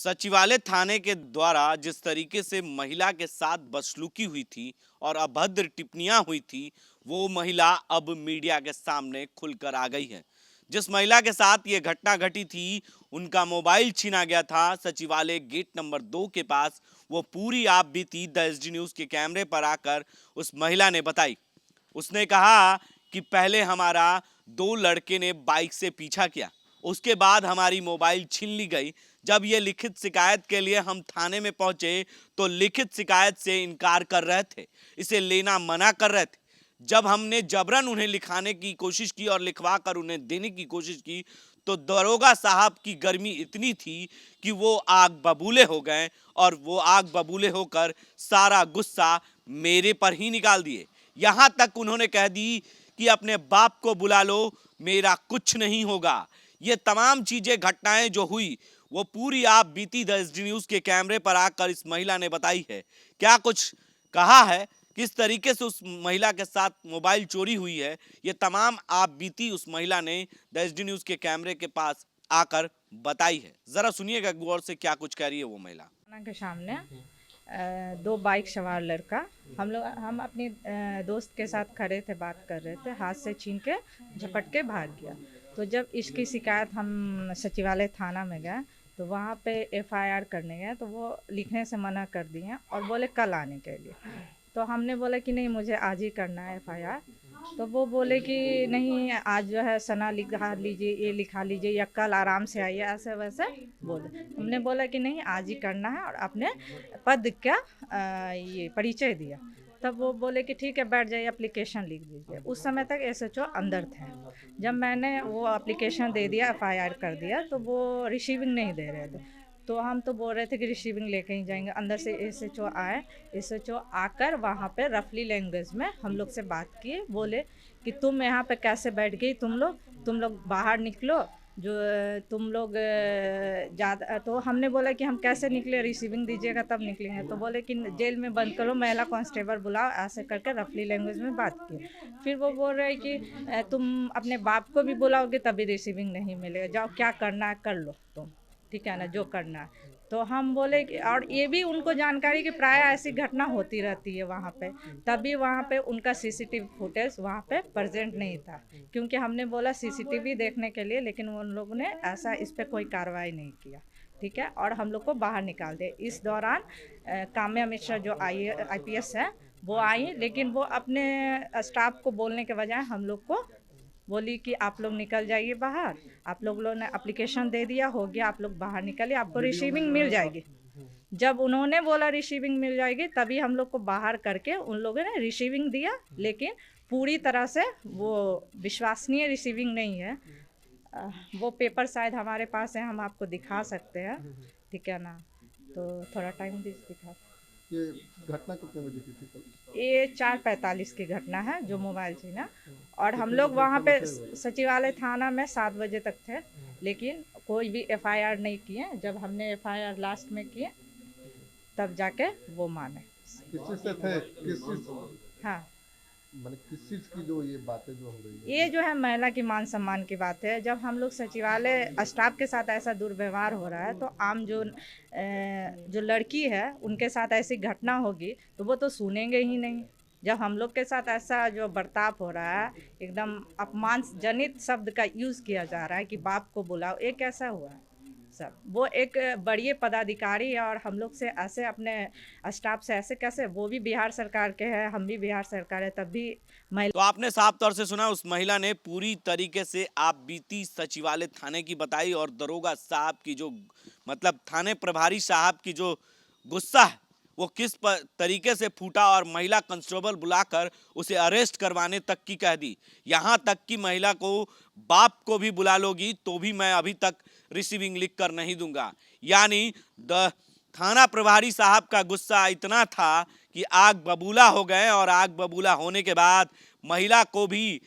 सचिवालय थाने के द्वारा जिस तरीके से महिला के साथ बदसलूकी हुई थी और अभद्र टिप्पणियां हुई थी, वो महिला अब मीडिया के सामने खुलकर आ गई है। जिस महिला के साथ ये घटना घटी थी, उनका मोबाइल छीना गया था सचिवालय गेट नंबर 2 के पास। वो पूरी आप बीती द एसडी न्यूज के कैमरे पर आकर उस महिला ने बताई। उसने कहा कि पहले हमारा 2 लड़के ने बाइक से पीछा किया, उसके बाद हमारी मोबाइल छीन ली गई। जब ये लिखित शिकायत के लिए हम थाने में पहुंचे तो लिखित शिकायत से इनकार कर रहे थे, इसे लेना मना कर रहे थे। जब हमने जबरन उन्हें लिखाने की कोशिश की और लिखवा कर उन्हें देने की कोशिश की तो दरोगा साहब की गर्मी इतनी थी कि वो आग बबूले हो गए और वो आग बबूले होकर सारा गुस्सा मेरे पर ही निकाल दिए। यहां तक उन्होंने कह दी कि अपने बाप को बुला लो, मेरा कुछ नहीं होगा। ये तमाम चीजें, घटनाएं जो हुई, वो पूरी आप बीती द एसडी न्यूज के कैमरे पर आकर इस महिला ने बताई है। क्या कुछ कहा है, किस तरीके से उस महिला के साथ मोबाइल चोरी हुई है, ये तमाम आप बीती उस महिला ने द एसडी न्यूज के कैमरे के पास आकर बताई है। जरा सुनिएगा गौर से क्या कुछ कह रही है वो महिला। के सामने 2 बाइक सवार लड़का, हम अपने दोस्त के साथ खड़े थे, बात कर रहे थे, हाथ से छीन के झपट के भाग गया। तो जब इसकी शिकायत हम सचिवालय थाना में गए तो वहाँ पे एफआईआर करने गए तो वो लिखने से मना कर दिए और बोले कल आने के लिए। तो हमने बोला कि नहीं, मुझे आज ही करना है एफआईआर। तो वो बोले कि नहीं, आज जो है सना लिखा लीजिए, ये लिखा लीजिए, या कल आराम से आइए, ऐसे वैसे बोले। हमने बोला कि नहीं, आज ही करना है और अपने पद का ये परिचय दिया। तब वो बोले कि ठीक है, बैठ जाइए, एप्लीकेशन लिख दीजिए। उस समय तक एसएचओ अंदर थे। जब मैंने वो एप्लीकेशन दे दिया, एफआईआर कर दिया, तो वो रिसीविंग नहीं दे रहे थे। तो हम तो बोल रहे थे कि रिसीविंग लेके ही जाएंगे। अंदर से एसएचओ आए। एसएचओ आकर वहाँ पे रफली लैंग्वेज में हम लोग से बात किए। बोले कि तुम यहाँ पे कैसे बैठ गई, तुम लोग बाहर निकलो, जो तुम लोग ज़्यादा। तो हमने बोला कि हम कैसे निकले, रिसीविंग दीजिएगा तब निकलेंगे। तो बोले कि जेल में बंद करो, महिला कांस्टेबल बुलाओ, ऐसे करके रफली लैंग्वेज में बात की। फिर वो बोल रहे कि तुम अपने बाप को भी बुलाओगे तभी रिसीविंग नहीं मिलेगा, जाओ क्या करना है कर लो तुम, ठीक है ना, जो करना है। तो हम बोले कि, और ये भी उनको जानकारी कि प्राय ऐसी घटना होती रहती है वहाँ पे, तभी वहाँ पे उनका सीसीटीवी फुटेज वहाँ पे प्रेजेंट नहीं था। क्योंकि हमने बोला सीसीटीवी देखने के लिए, लेकिन उन लोगों ने ऐसा इस पर कोई कार्रवाई नहीं किया, ठीक है, और हम लोग को बाहर निकाल दिए। इस दौरान काम्या मिश्रा जो IPS है वो आई, लेकिन वो अपने स्टाफ को बोलने के बजाय हम लोग को बोली कि आप लोग निकल जाइए बाहर, आप लोगों ने एप्लीकेशन दे दिया, हो गया, आप लोग बाहर निकलिए, आपको रिसीविंग मिल जाएगी। जब उन्होंने बोला रिसीविंग मिल जाएगी, तभी हम लोग को बाहर करके उन लोगों ने रिसीविंग दिया, लेकिन पूरी तरह से वो विश्वसनीय रिसीविंग नहीं है। वो पेपर शायद हमारे पास है, हम आपको दिखा सकते हैं, ठीक है ना। तो थोड़ा टाइम दिखा। ये घटना कितने बजे की थी? ये 4:45 की घटना है जो मोबाइल छीना। और हम लोग वहाँ पे सचिवालय थाना में 7 बजे तक थे, लेकिन कोई भी एफआईआर नहीं किए। जब हमने एफआईआर लास्ट में किए तब जाके वो माने। किस चीज से थे? किस चीज? हाँ, मतलब किस चीज की जो ये बातें जो हो रही है? ये जो है महिला की मान सम्मान की बात है। जब हम लोग सचिवालय स्टाफ के साथ ऐसा दुर्व्यवहार हो रहा है तो आम जो लड़की है उनके साथ ऐसी घटना होगी तो वो तो सुनेंगे ही नहीं। जब हम लोग के साथ ऐसा जो बर्ताव हो रहा है, एकदम अपमानजनित शब्द का यूज़ किया जा रहा है कि बाप को बुलाओ, ये कैसा हुआ है सर? वो एक बड़े पदाधिकारी है और हम लोग से ऐसे, अपने स्टाफ से ऐसे कैसे? वो भी बिहार सरकार के हैं, हम भी बिहार सरकार है, तब भी तो आपने साफ तौर से सुना, उस महिला ने पूरी तरीके से आप बीती सचिवालय थाने की बताई और दरोगा साहब की जो, मतलब थाने प्रभारी साहब की जो गुस्सा है वो किस तरीके से फूटा और महिला कांस्टेबल बुलाकर उसे अरेस्ट करवाने तक की कह दी। यहाँ तक कि महिला को बाप को भी बुला लोगी तो भी मैं अभी तक रिसीविंग लिख कर नहीं दूंगा। यानी थाना प्रभारी साहब का गुस्सा इतना था कि आग बबूला हो गए और आग बबूला होने के बाद महिला को भी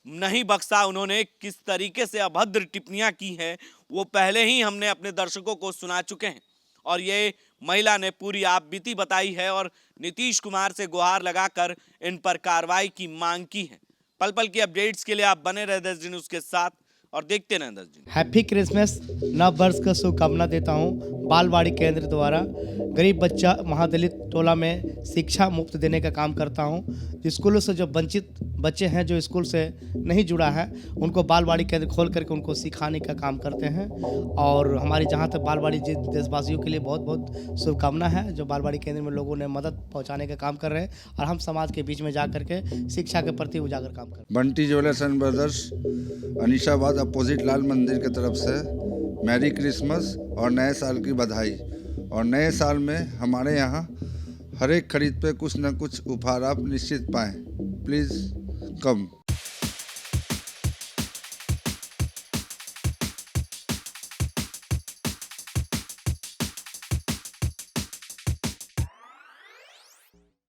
नहीं बख्शा। उन्होंने किस तरीके से अभद्र टिप्पणियां की हैं वो पहले ही हमने अपने दर्शकों को सुना चुके हैं और ये महिला ने पूरी आप बीती बताई है और नीतीश कुमार से गुहार लगाकर इन पर कार्रवाई की मांग की है। पल पल की अपडेट्स के लिए आप बने रहे 10 दिन उसके साथ और देखते रहें 10 दिन। हैप्पी क्रिसमस, नव वर्ष का शुभकामना देता हूँ। बालवाड़ी केंद्र द्वारा गरीब बच्चा महादलित टोला में शिक्षा मुफ्त देने का काम करता हूँ। स्कूलों से जो वंचित बच्चे हैं, जो स्कूल से नहीं जुड़ा है, उनको बालवाड़ी केंद्र खोल करके उनको सिखाने का काम करते हैं। और हमारी जहाँ तक बालवाड़ी देशवासियों के लिए बहुत बहुत शुभकामना है, जो बालवाड़ी केंद्र में लोगों ने मदद पहुँचाने का काम कर रहे हैं और हम समाज के बीच में जा करके शिक्षा के प्रति उजागर काम कर रहे हैं। Bunty jewellers and brothers, Anishabad opposite Lal Mandir की तरफ से मैरी क्रिसमस और नए साल की बधाई। और नए साल में हमारे यहाँ हर एक खरीद पे कुछ न कुछ उपहार आप निश्चित पाएँ। प्लीज़ कम।